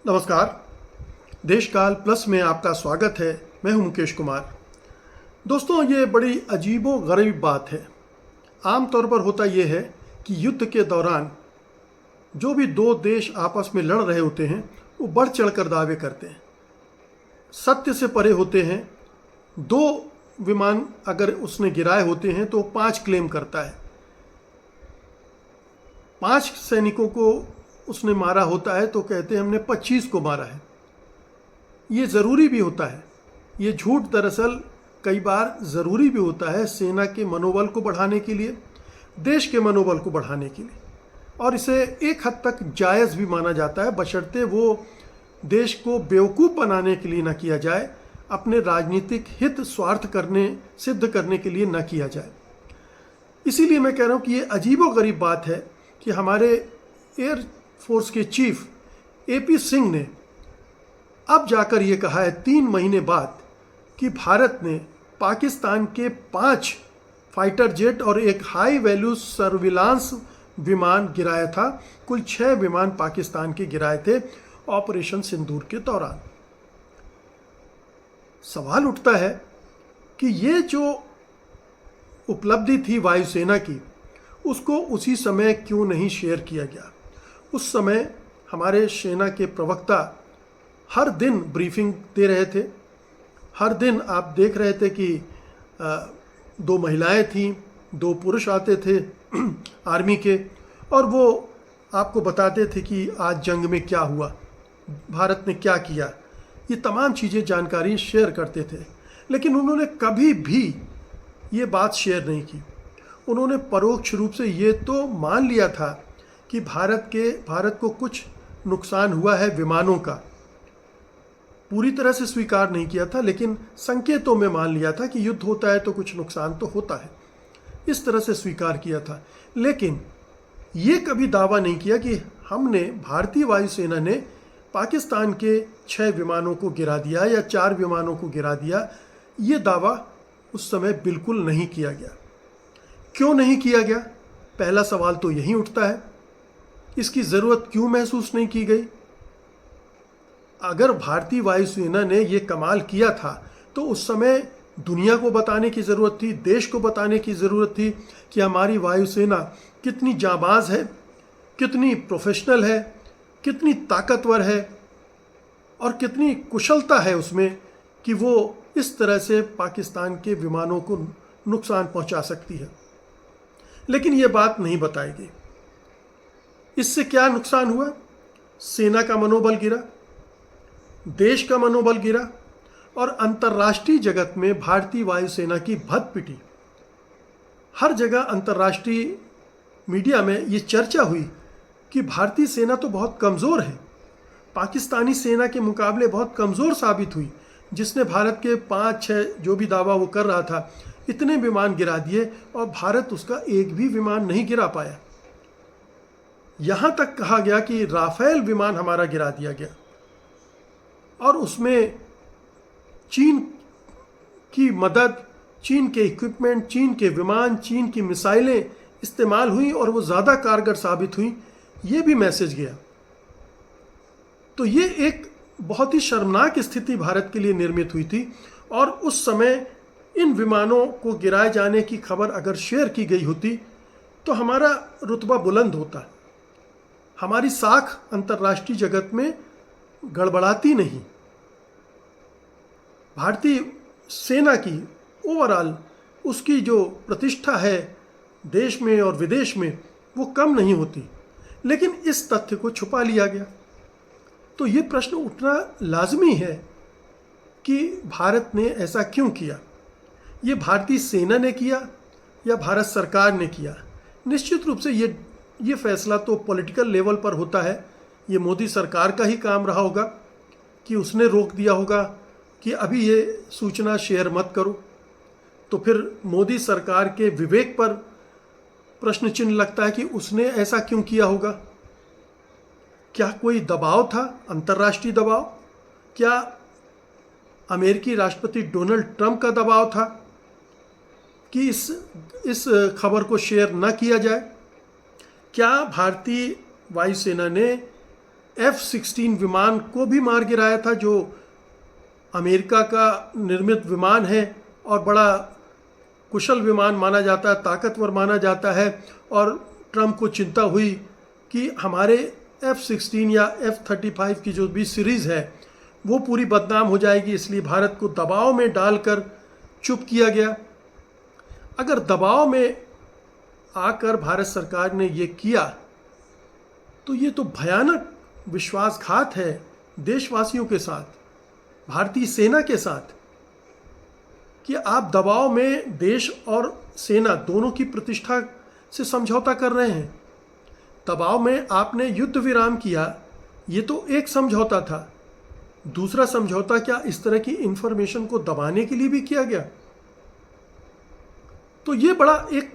नमस्कार। देशकाल प्लस में आपका स्वागत है। मैं हूं मुकेश कुमार। दोस्तों, ये बड़ी अजीबो गरीब बात है। आमतौर पर होता यह है कि युद्ध के दौरान जो भी दो देश आपस में लड़ रहे होते हैं वो बढ़ चढ़कर दावे करते हैं, सत्य से परे होते हैं। दो विमान अगर उसने गिराए होते हैं तो 5 क्लेम करता है। 5 सैनिकों को उसने मारा होता है तो कहते हैं हमने 25 को मारा है। ये ज़रूरी भी होता है। ये झूठ दरअसल कई बार ज़रूरी भी होता है सेना के मनोबल को बढ़ाने के लिए, देश के मनोबल को बढ़ाने के लिए, और इसे एक हद तक जायज़ भी माना जाता है, बशर्ते वो देश को बेवकूफ़ बनाने के लिए न किया जाए, अपने राजनीतिक हित स्वार्थ सिद्ध करने के लिए न किया जाए। इसीलिए मैं कह रहा हूँ कि ये अजीबोगरीब बात है कि हमारे एयर फोर्स के चीफ एपी सिंह ने अब जाकर ये कहा है 3 महीने बाद कि भारत ने पाकिस्तान के 5 फाइटर जेट और एक हाई वैल्यू सर्विलांस विमान गिराया था। कुल 6 विमान पाकिस्तान के गिराए थे ऑपरेशन सिंदूर के दौरान। सवाल उठता है कि ये जो उपलब्धि थी वायुसेना की, उसको उसी समय क्यों नहीं शेयर किया गया। उस समय हमारे सेना के प्रवक्ता हर दिन ब्रीफिंग दे रहे थे। हर दिन आप देख रहे थे कि 2 महिलाएं थीं, 2 पुरुष आते थे आर्मी के, और वो आपको बताते थे कि आज जंग में क्या हुआ, भारत ने क्या किया। ये तमाम चीज़ें जानकारी शेयर करते थे। लेकिन उन्होंने कभी भी ये बात शेयर नहीं की। उन्होंने परोक्ष रूप से ये तो मान लिया था कि भारत को कुछ नुकसान हुआ है विमानों का। पूरी तरह से स्वीकार नहीं किया था, लेकिन संकेतों में मान लिया था कि युद्ध होता है तो कुछ नुकसान तो होता है, इस तरह से स्वीकार किया था। लेकिन ये कभी दावा नहीं किया कि हमने, भारतीय वायुसेना ने पाकिस्तान के 6 विमानों को गिरा दिया या 4 विमानों को गिरा दिया। ये दावा उस समय बिल्कुल नहीं किया गया। क्यों नहीं किया गया? पहला सवाल तो यही उठता है। इसकी ज़रूरत क्यों महसूस नहीं की गई? अगर भारतीय वायुसेना ने ये कमाल किया था तो उस समय दुनिया को बताने की ज़रूरत थी, देश को बताने की ज़रूरत थी कि हमारी वायुसेना कितनी जाबाज है, कितनी प्रोफेशनल है, कितनी ताकतवर है और कितनी कुशलता है उसमें कि वो इस तरह से पाकिस्तान के विमानों को नुकसान पहुंचा सकती है। लेकिन ये बात नहीं बताई गई। इससे क्या नुकसान हुआ? सेना का मनोबल गिरा, देश का मनोबल गिरा, और अंतर्राष्ट्रीय जगत में भारतीय वायुसेना की भद्द पिटी। हर जगह अंतर्राष्ट्रीय मीडिया में ये चर्चा हुई कि भारतीय सेना तो बहुत कमज़ोर है, पाकिस्तानी सेना के मुकाबले बहुत कमज़ोर साबित हुई, जिसने भारत के 5-6 जो भी दावा वो कर रहा था इतने विमान गिरा दिए और भारत उसका एक भी विमान नहीं गिरा पाया। यहाँ तक कहा गया कि राफेल विमान हमारा गिरा दिया गया और उसमें चीन की मदद, चीन के इक्विपमेंट, चीन के विमान, चीन की मिसाइलें इस्तेमाल हुई और वो ज़्यादा कारगर साबित हुई। ये भी मैसेज गया। तो ये एक बहुत ही शर्मनाक स्थिति भारत के लिए निर्मित हुई थी। और उस समय इन विमानों को गिराए जाने की खबर अगर शेयर की गई होती तो हमारा रुतबा बुलंद होता, हमारी साख अंतर्राष्ट्रीय जगत में गड़बड़ाती नहीं, भारतीय सेना की ओवरऑल उसकी जो प्रतिष्ठा है देश में और विदेश में वो कम नहीं होती। लेकिन इस तथ्य को छुपा लिया गया। तो ये प्रश्न उठना लाजमी है कि भारत ने ऐसा क्यों किया। ये भारतीय सेना ने किया या भारत सरकार ने किया? निश्चित रूप से ये फैसला तो पॉलिटिकल लेवल पर होता है। ये मोदी सरकार का ही काम रहा होगा कि उसने रोक दिया होगा कि अभी ये सूचना शेयर मत करो। तो फिर मोदी सरकार के विवेक पर प्रश्न चिन्ह लगता है कि उसने ऐसा क्यों किया होगा। क्या कोई दबाव था, अंतर्राष्ट्रीय दबाव? क्या अमेरिकी राष्ट्रपति डोनाल्ड ट्रंप का दबाव था कि इस खबर को शेयर न किया जाए? क्या भारतीय वायुसेना ने F-16 विमान को भी मार गिराया था, जो अमेरिका का निर्मित विमान है और बड़ा कुशल विमान माना जाता है, ताकतवर माना जाता है। और ट्रंप को चिंता हुई कि हमारे F-16 या F-35 की जो भी सीरीज़ है वो पूरी बदनाम हो जाएगी, इसलिए भारत को दबाव में डालकर चुप किया गया। अगर दबाव में आकर भारत सरकार ने ये किया तो ये तो भयानक विश्वासघात है देशवासियों के साथ, भारतीय सेना के साथ, कि आप दबाव में देश और सेना दोनों की प्रतिष्ठा से समझौता कर रहे हैं। दबाव में आपने युद्ध विराम किया, ये तो एक समझौता था। दूसरा समझौता क्या इस तरह की इंफॉर्मेशन को दबाने के लिए भी किया गया? तो ये बड़ा एक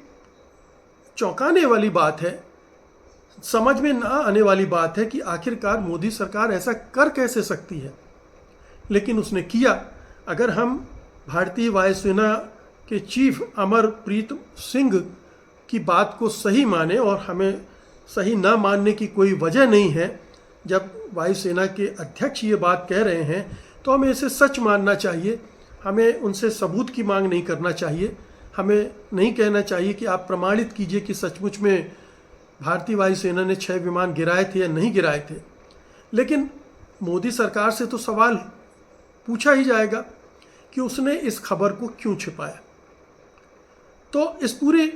चौंकाने वाली बात है, समझ में ना आने वाली बात है कि आखिरकार मोदी सरकार ऐसा कर कैसे सकती है, लेकिन उसने किया। अगर हम भारतीय वायुसेना के चीफ अमरप्रीत सिंह की बात को सही माने, और हमें सही ना मानने की कोई वजह नहीं है, जब वायुसेना के अध्यक्ष ये बात कह रहे हैं तो हमें इसे सच मानना चाहिए। हमें उनसे सबूत की मांग नहीं करना चाहिए। हमें नहीं कहना चाहिए कि आप प्रमाणित कीजिए कि सचमुच में भारतीय वायुसेना ने 6 विमान गिराए थे या नहीं गिराए थे। लेकिन मोदी सरकार से तो सवाल पूछा ही जाएगा कि उसने इस खबर को क्यों छिपाया। तो इस पूरे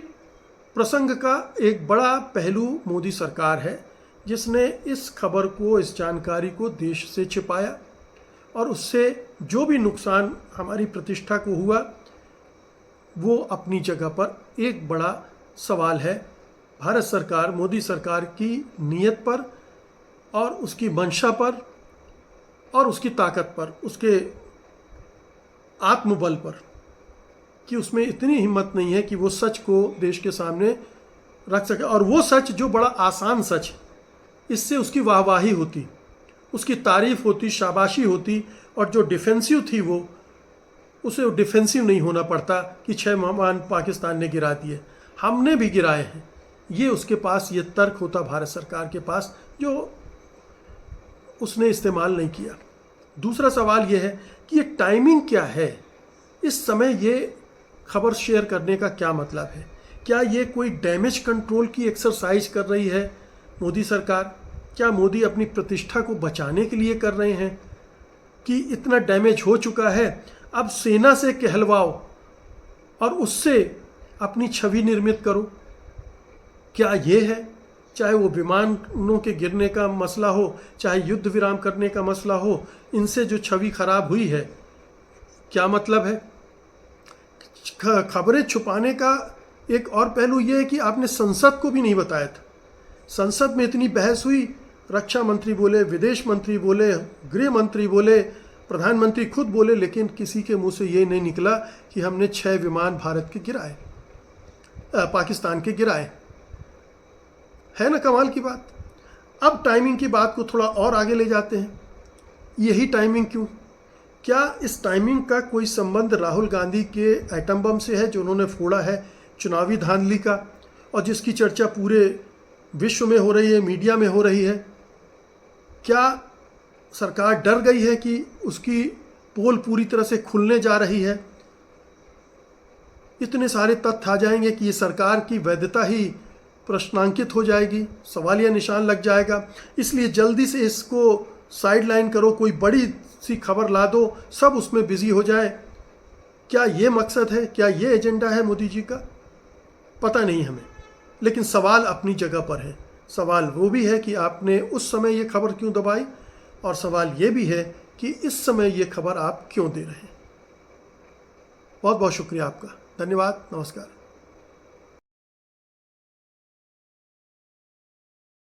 प्रसंग का एक बड़ा पहलू मोदी सरकार है, जिसने इस खबर को, इस जानकारी को देश से छिपाया, और उससे जो भी नुकसान हमारी प्रतिष्ठा को हुआ वो अपनी जगह पर एक बड़ा सवाल है भारत सरकार, मोदी सरकार की नीयत पर और उसकी मंशा पर और उसकी ताकत पर, उसके आत्मबल पर, कि उसमें इतनी हिम्मत नहीं है कि वो सच को देश के सामने रख सके। और वो सच जो बड़ा आसान सच, इससे उसकी वाहवाही होती, उसकी तारीफ होती, शाबाशी होती, और जो डिफेंसिव थी वो, उसे डिफेंसिव नहीं होना पड़ता कि 6 विमान पाकिस्तान ने गिरा दिए, हमने भी गिराए हैं। ये उसके पास ये तर्क होता भारत सरकार के पास, जो उसने इस्तेमाल नहीं किया। दूसरा सवाल ये है कि ये टाइमिंग क्या है, इस समय ये खबर शेयर करने का क्या मतलब है? क्या ये कोई डैमेज कंट्रोल की एक्सरसाइज कर रही है मोदी सरकार? क्या मोदी अपनी प्रतिष्ठा को बचाने के लिए कर रहे हैं कि इतना डैमेज हो चुका है, अब सेना से कहलवाओ और उससे अपनी छवि निर्मित करो? क्या ये है? चाहे वो विमानों के गिरने का मसला हो, चाहे युद्ध विराम करने का मसला हो, इनसे जो छवि खराब हुई है, क्या मतलब है? खबरें छुपाने का एक और पहलू ये है कि आपने संसद को भी नहीं बताया था। संसद में इतनी बहस हुई, रक्षा मंत्री बोले, विदेश मंत्री बोले, गृह मंत्री बोले, प्रधानमंत्री खुद बोले, लेकिन किसी के मुंह से ये नहीं निकला कि हमने 6 विमान भारत के गिराए, पाकिस्तान के गिराए। है ना कमाल की बात। अब टाइमिंग की बात को थोड़ा और आगे ले जाते हैं। यही टाइमिंग क्यों? क्या इस टाइमिंग का कोई संबंध राहुल गांधी के एटम बम से है जो उन्होंने फोड़ा है, चुनावी धांधली का, और जिसकी चर्चा पूरे विश्व में हो रही है, मीडिया में हो रही है? क्या सरकार डर गई है कि उसकी पोल पूरी तरह से खुलने जा रही है? इतने सारे तथ्य आ जाएंगे कि ये सरकार की वैधता ही प्रश्नांकित हो जाएगी, सवालिया निशान लग जाएगा। इसलिए जल्दी से इसको साइडलाइन करो, कोई बड़ी सी खबर ला दो, सब उसमें बिजी हो जाए। क्या ये मकसद है? क्या ये एजेंडा है मोदी जी का? पता नहीं हमें, लेकिन सवाल अपनी जगह पर है। सवाल वो भी है कि आपने उस समय ये खबर क्यों दबाई, और सवाल ये भी है कि इस समय ये खबर आप क्यों दे रहे हैं। बहुत बहुत शुक्रिया आपका। धन्यवाद। नमस्कार।